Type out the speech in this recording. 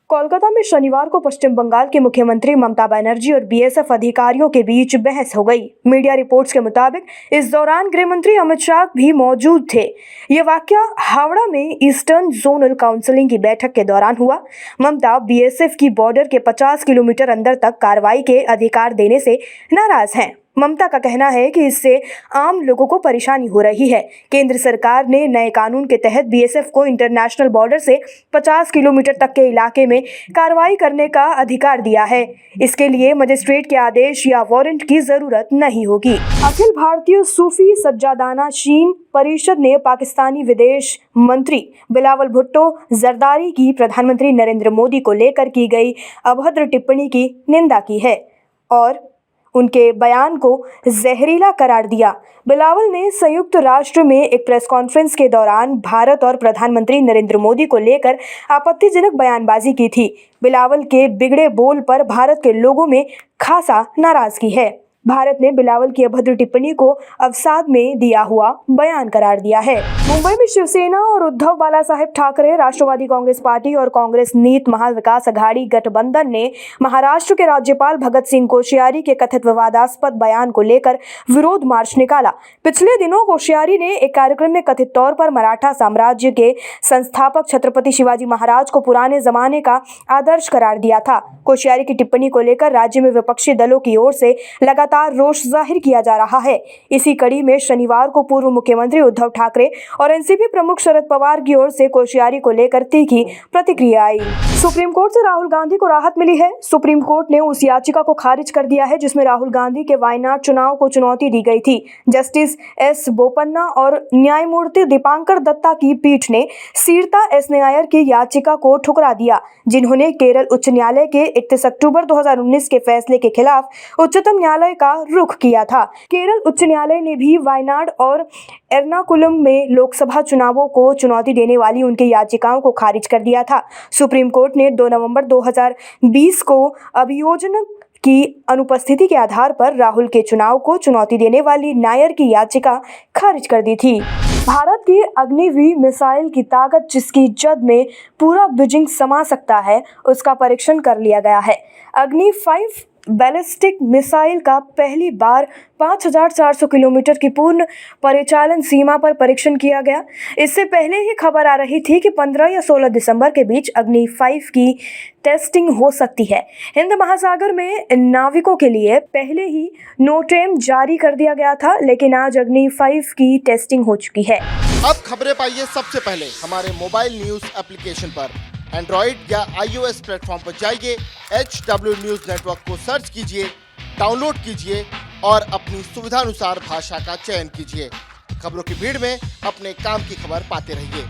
कोलकाता में शनिवार को पश्चिम बंगाल की मुख्यमंत्री ममता बनर्जी और बीएसएफ अधिकारियों के बीच बहस हो गई। मीडिया रिपोर्ट्स के मुताबिक इस दौरान गृह मंत्री अमित शाह भी मौजूद थे। ये वाकया हावड़ा में ईस्टर्न जोनल काउंसिल की बैठक के दौरान हुआ। ममता बीएसएफ की बॉर्डर के 50 किलोमीटर अंदर तक कार्रवाई के अधिकार देने से नाराज हैं। ममता का कहना है कि इससे आम लोगों को परेशानी हो रही है। केंद्र सरकार ने नए कानून के तहत बीएसएफ को इंटरनेशनल बॉर्डर से 50 किलोमीटर तक के इलाके में कार्रवाई करने का अधिकार दिया है। इसके लिए मजिस्ट्रेट के आदेश या वारंट की जरूरत नहीं होगी। अखिल भारतीय सूफी सज्जादाना शीन परिषद ने पाकिस्तानी विदेश मंत्री बिलावल भुट्टो जरदारी की प्रधानमंत्री नरेंद्र मोदी को लेकर की गई अभद्र टिप्पणी की निंदा की है और उनके बयान को जहरीला करार दिया। बिलावल ने संयुक्त राष्ट्र में एक प्रेस कॉन्फ्रेंस के दौरान भारत और प्रधानमंत्री नरेंद्र मोदी को लेकर आपत्तिजनक बयानबाजी की थी। बिलावल के बिगड़े बोल पर भारत के लोगों में खासा नाराजगी है। भारत ने बिलावल की अभद्र टिप्पणी को अवसाद में दिया हुआ बयान करार दिया है। मुंबई में शिवसेना और उद्धव बालासाहेब ठाकरे राष्ट्रवादी कांग्रेस पार्टी और कांग्रेस नीत महाविकास अघाड़ी गठबंधन ने महाराष्ट्र के राज्यपाल भगत सिंह कोश्यारी के कथित विवादास्पद बयान को लेकर विरोध मार्च निकाला। पिछले दिनों कोश्यारी ने एक कार्यक्रम में कथित तौर पर मराठा साम्राज्य के संस्थापक छत्रपति शिवाजी महाराज को पुराने जमाने का आदर्श करार दिया था। कोश्यारी की टिप्पणी को लेकर राज्य में विपक्षी दलों की ओर से लगातार रोष जाहिर किया जा रहा है। इसी कड़ी में शनिवार को पूर्व मुख्यमंत्री उद्धव ठाकरे और एनसीपी प्रमुख शरद पवार की ओर से कोश्यारी को लेकर तीखी प्रतिक्रिया आई। सुप्रीम कोर्ट से राहुल गांधी को राहत मिली है। सुप्रीम कोर्ट ने उस याचिका को खारिज कर दिया है जिसमें राहुल गांधी के वायनाड चुनाव को चुनौती दी गई थी। जस्टिस एस बोपन्ना और न्यायमूर्ति दीपांकर दत्ता की पीठ ने सीरता एस नायर की याचिका को ठुकरा दिया, जिन्होंने केरल उच्च न्यायालय के 31 अक्टूबर 2019 के फैसले के खिलाफ उच्चतम न्यायालय का रुख किया था। केरल उच्च न्यायालय ने भी वायनाड और एर्नाकुलम में लोकसभा चुनावों को चुनौती देने वाली उनकी याचिकाओं को खारिज कर दिया था। सुप्रीम कोर्ट ने 2 नवंबर 2020 को अभियोजन की अनुपस्थिति के आधार पर राहुल के चुनाव को चुनौती देने वाली नायर की याचिका खारिज कर दी थी। भारत की अग्निवी मिसाइल की ताकत, जिसकी जद में पूरा बीजिंग समा सकता है, उसका परीक्षण कर लिया गया है। अग्नि 5 बैलिस्टिक मिसाइल का पहली बार 5400 किलोमीटर की पूर्ण परिचालन सीमा पर परीक्षण किया गया। इससे पहले ही खबर आ रही थी कि 15 या 16 दिसंबर के बीच अग्नि 5 की टेस्टिंग हो सकती है। हिंद महासागर में नाविकों के लिए पहले ही नोटेम जारी कर दिया गया था, लेकिन आज अग्नि 5 की टेस्टिंग हो चुकी है। अब खबरें पाइए सबसे पहले हमारे मोबाइल न्यूज एप्लीकेशन पर। एंड्रॉइड या iOS प्लेटफॉर्म पर जाइए, HW न्यूज नेटवर्क को सर्च कीजिए, डाउनलोड कीजिए और अपनी सुविधानुसार भाषा का चयन कीजिए। खबरों की भीड़ में अपने काम की खबर पाते रहिए।